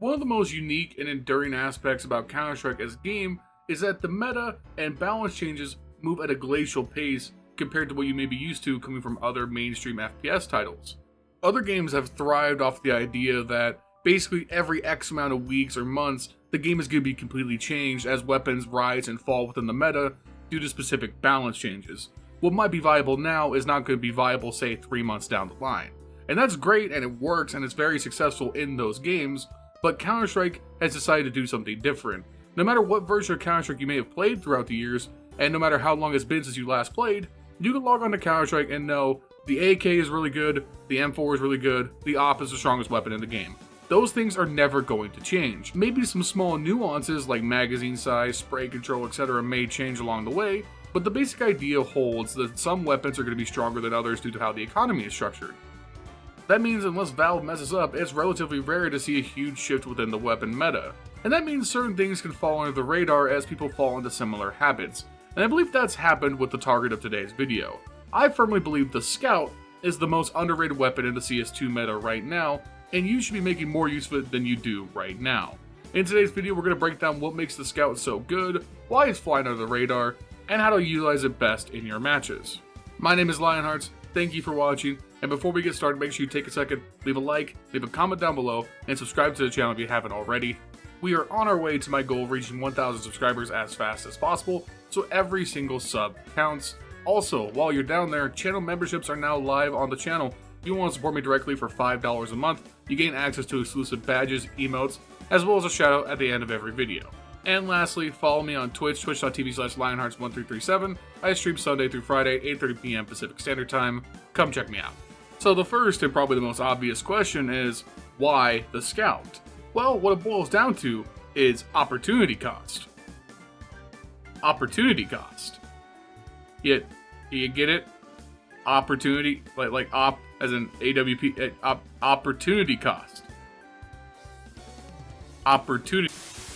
One of the most unique and enduring aspects about Counterstrike as a game is that the meta and balance changes move at a glacial pace compared to what you may be used to coming from other mainstream FPS titles. Other games have thrived off the idea that basically every X amount of weeks or months, the game is going to be completely changed as weapons rise and fall within the meta due to specific balance changes. What might be viable now is not going to be viable, say, 3 months down the line. And that's great, and it works, and it's very successful in those games, but Counter-Strike has decided to do something different. No matter what version of Counter-Strike you may have played throughout the years, and no matter how long it's been since you last played, you can log on to Counter-Strike and know the AK is really good, the M4 is really good, the AWP is the strongest weapon in the game. Those things are never going to change. Maybe some small nuances like magazine size, spray control, etc. may change along the way, but the basic idea holds that some weapons are going to be stronger than others due to how the economy is structured. That means unless Valve messes up, it's relatively rare to see a huge shift within the weapon meta. And that means certain things can fall under the radar as people fall into similar habits. And I believe that's happened with the target of today's video. I firmly believe the Scout is the most underrated weapon in the CS2 meta right now, and you should be making more use of it than you do right now. In today's video, we're going to break down what makes the Scout so good, why it's flying under the radar, and how to utilize it best in your matches. My name is LionHeartZ, thank you for watching, and before we get started, make sure you take a second, leave a like, leave a comment down below, and subscribe to the channel if you haven't already. We are on our way to my goal of reaching 1,000 subscribers as fast as possible, so every single sub counts. Also, while you're down there, channel memberships are now live on the channel. If you want to support me directly for $5 a month, you gain access to exclusive badges, emotes, as well as a shoutout at the end of every video. And lastly, follow me on Twitch, twitch.tv/LionHeartZ1337. I stream Sunday through Friday, 8:30 p.m. Pacific Standard Time. Come check me out. So the first and probably the most obvious question is, why the Scout? Well, what it boils down to is opportunity cost. Opportunity cost. You get it? Opportunity, like op as in AWP, opportunity cost. Opportunity.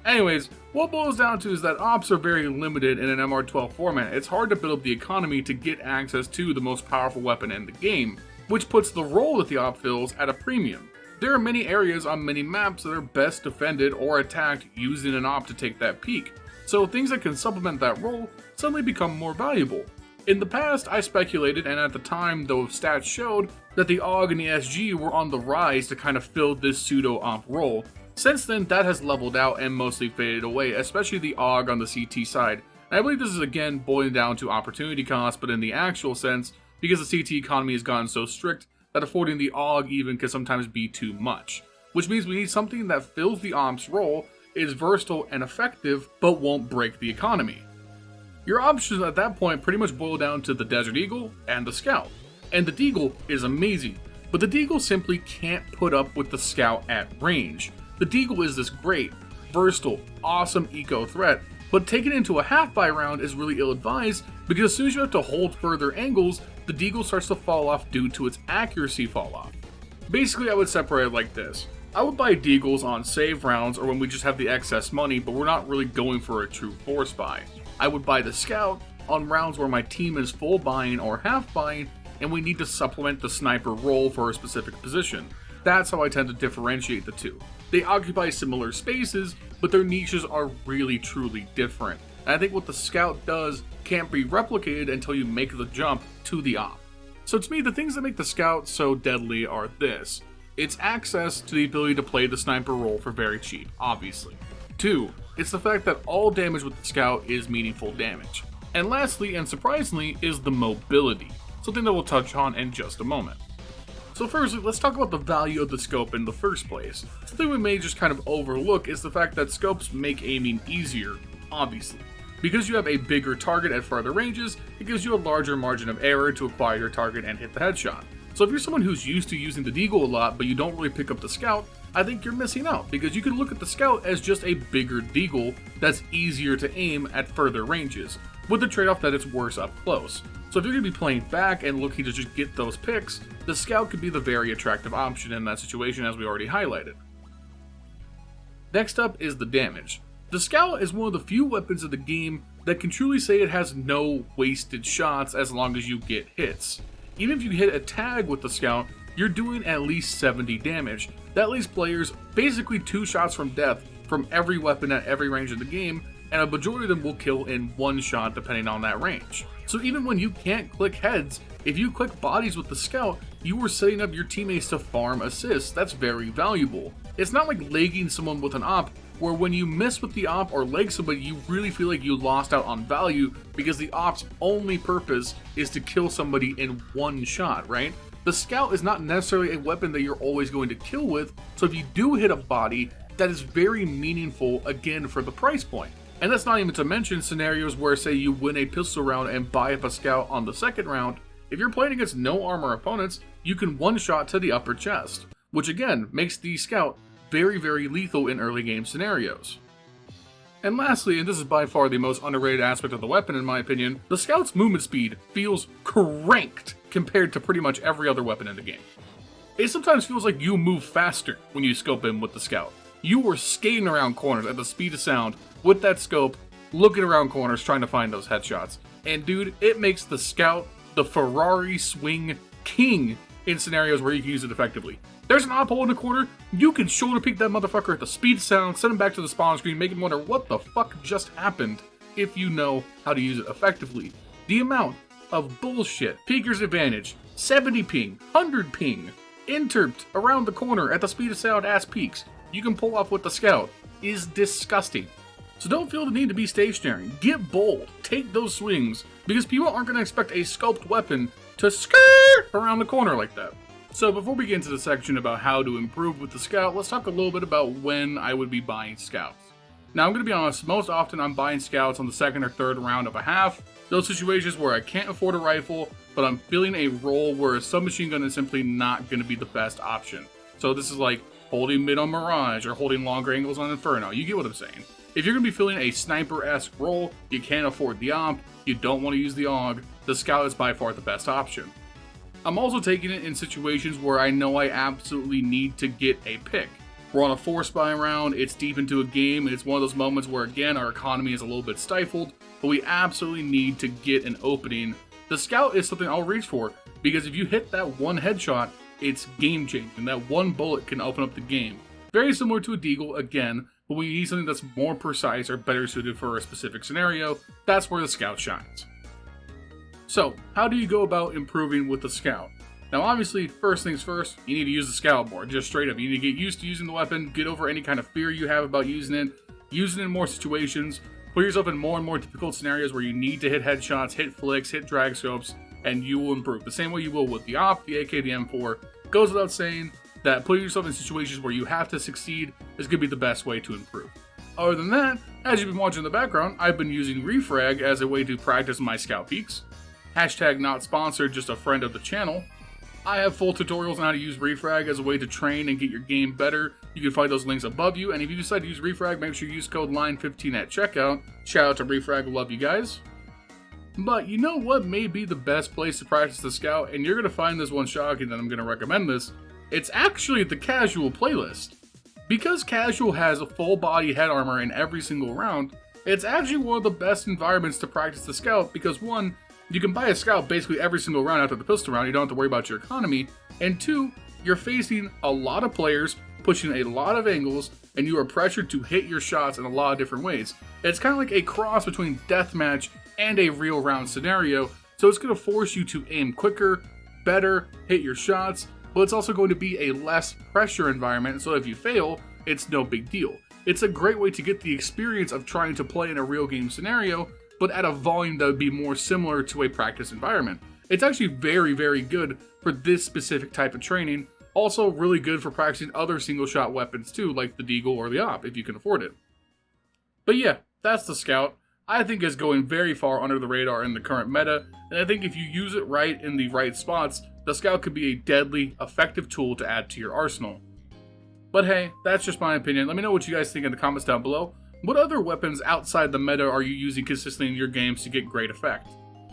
Anyways, what it boils down to is that ops are very limited in an MR12 format. It's hard to build up the economy to get access to the most powerful weapon in the game, which puts the role that the op fills at a premium. There are many areas on many maps that are best defended or attacked using an op to take that peak, so things that can supplement that role suddenly become more valuable. In the past, I speculated, and at the time, the stats showed that the AUG and the SG were on the rise to kind of fill this pseudo-op role. Since then, that has leveled out and mostly faded away, especially the AUG on the CT side. And I believe this is again boiling down to opportunity cost, but in the actual sense, because the CT economy has gotten so strict that affording the AUG even can sometimes be too much. Which means we need something that fills the ops role, is versatile and effective, but won't break the economy. Your options at that point pretty much boil down to the Desert Eagle and the Scout. And the Deagle is amazing, but the Deagle simply can't put up with the Scout at range. The Deagle is this great, versatile, awesome eco threat, but taking it into a half-buy round is really ill-advised because as soon as you have to hold further angles, the Deagle starts to fall off due to its accuracy fall off. Basically, I would separate it like this. I would buy Deagles on save rounds or when we just have the excess money, but we're not really going for a true force buy. I would buy the Scout on rounds where my team is full buying or half buying and we need to supplement the sniper role for a specific position. That's how I tend to differentiate the two. They occupy similar spaces, but their niches are really truly different. And I think what the Scout does can't be replicated until you make the jump to the op. So to me, the things that make the Scout so deadly are this. It's access to the ability to play the sniper role for very cheap, obviously. 2. It's the fact that all damage with the Scout is meaningful damage. And lastly, and surprisingly, is the mobility, something that we'll touch on in just a moment. So firstly, let's talk about the value of the scope in the first place. Something we may just kind of overlook is the fact that scopes make aiming easier, obviously. Because you have a bigger target at farther ranges, it gives you a larger margin of error to acquire your target and hit the headshot. So if you're someone who's used to using the Deagle a lot, but you don't really pick up the Scout, I think you're missing out, because you can look at the Scout as just a bigger Deagle that's easier to aim at further ranges, with the trade-off that it's worse up close. So if you're going to be playing back and looking to just get those picks, the Scout could be the very attractive option in that situation, as we already highlighted. Next up is the damage. The Scout is one of the few weapons of the game that can truly say it has no wasted shots as long as you get hits. Even if you hit a tag with the Scout, you're doing at least 70 damage. That leaves players basically 2 shots from death from every weapon at every range of the game, and a majority of them will kill in 1 shot depending on that range. So even when you can't click heads, if you click bodies with the scout, you are setting up your teammates to farm assists. That's very valuable. It's not like legging someone with an op, where when you miss with the op or leg somebody, you really feel like you lost out on value because the op's only purpose is to kill somebody in 1 shot, right? The scout is not necessarily a weapon that you're always going to kill with, so if you do hit a body, that is very meaningful again for the price point. And that's not even to mention scenarios where, say, you win a pistol round and buy up a scout on the second round. If you're playing against no armor opponents, you can 1-shot to the upper chest, which again makes the scout very, very lethal in early game scenarios. And lastly, and this is by far the most underrated aspect of the weapon in my opinion, the scout's movement speed feels cranked compared to pretty much every other weapon in the game. It sometimes feels like you move faster when you scope in with the scout. You are skating around corners at the speed of sound with that scope, looking around corners trying to find those headshots. And dude, it makes the scout the Ferrari swing king in scenarios where you can use it effectively. There's an op hole in the corner, you can shoulder peek that motherfucker at the speed of sound, send him back to the spawn screen, make him wonder what the fuck just happened if you know how to use it effectively. The amount of bullshit, peeker's advantage, 70 ping, 100 ping, interpt around the corner at the speed of sound ass peaks you can pull off with the scout is disgusting. So don't feel the need to be stationary. Get bold. Take those swings, because people aren't going to expect a scoped weapon to skirt around the corner like that. So before we get into the section about how to improve with the scout, let's talk a little bit about when I would be buying scouts. Now I'm going to be honest, most often I'm buying scouts on the second or third round of a half. Those situations where I can't afford a rifle, but I'm feeling a role where a submachine gun is simply not going to be the best option. So this is like holding mid on Mirage or holding longer angles on Inferno. You get what I'm saying. If you're going to be feeling a sniper-esque role, you can't afford the op, you don't want to use the AUG, the scout is by far the best option. I'm also taking it in situations where I know I absolutely need to get a pick. We're on a 4-spy round, it's deep into a game, and it's one of those moments where again our economy is a little bit stifled, but we absolutely need to get an opening. The scout is something I'll reach for, because if you hit that one headshot, it's game changing. That one bullet can open up the game. Very similar to a deagle again, but we need something that's more precise or better suited for a specific scenario. That's where the scout shines. So, how do you go about improving with the scout? Now obviously, first things first, you need to use the scout more, just straight up. You need to get used to using the weapon, get over any kind of fear you have about using it in more situations, put yourself in more and more difficult scenarios where you need to hit headshots, hit flicks, hit drag scopes, and you will improve. The same way you will with the AWP, the AK, the M4. Goes without saying that putting yourself in situations where you have to succeed is going to be the best way to improve. Other than that, as you've been watching in the background, I've been using Refrag as a way to practice my scout peaks. Hashtag not sponsored, just a friend of the channel. I have full tutorials on how to use Refrag as a way to train and get your game better. You can find those links above you, and if you decide to use Refrag, make sure you use code LION15 at checkout. Shout out to Refrag, love you guys. But you know what may be the best place to practice the scout, and you're going to find this one shocking that I'm going to recommend this. It's actually the casual playlist. Because casual has a full body head armor in every single round, it's actually one of the best environments to practice the scout because one, you can buy a scout basically every single round after the pistol round, you don't have to worry about your economy, and two, you're facing a lot of players, pushing a lot of angles, and you are pressured to hit your shots in a lot of different ways. It's kind of like a cross between deathmatch and a real round scenario, so it's going to force you to aim quicker, better, hit your shots, but it's also going to be a less pressure environment, so if you fail, it's no big deal. It's a great way to get the experience of trying to play in a real game scenario, but at a volume that would be more similar to a practice environment. It's actually very, very good for this specific type of training. Also really good for practicing other single shot weapons too, like the Deagle or the AWP, if you can afford it. But yeah, that's the Scout. I think it's going very far under the radar in the current meta, and I think if you use it right in the right spots, the Scout could be a deadly, effective tool to add to your arsenal. But hey, that's just my opinion. Let me know what you guys think in the comments down below. What other weapons outside the meta are you using consistently in your games to get great effect?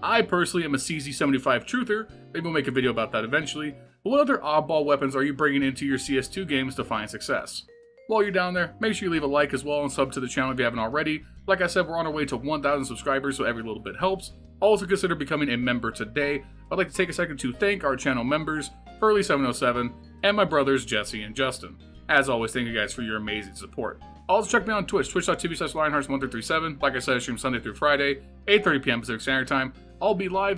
I personally am a CZ75 truther, maybe we'll make a video about that eventually, but what other oddball weapons are you bringing into your CS2 games to find success? While you're down there, make sure you leave a like as well and sub to the channel if you haven't already. Like I said, we're on our way to 1,000 subscribers, so every little bit helps. Also consider becoming a member today. I'd like to take a second to thank our channel members, Furley707, and my brothers Jesse and Justin. As always, thank you guys for your amazing support. Also check me out on Twitch, twitch.tv/LionHeartZ1337. Like I said, I stream Sunday through Friday, 8:30 p.m. Pacific Standard Time. I'll be live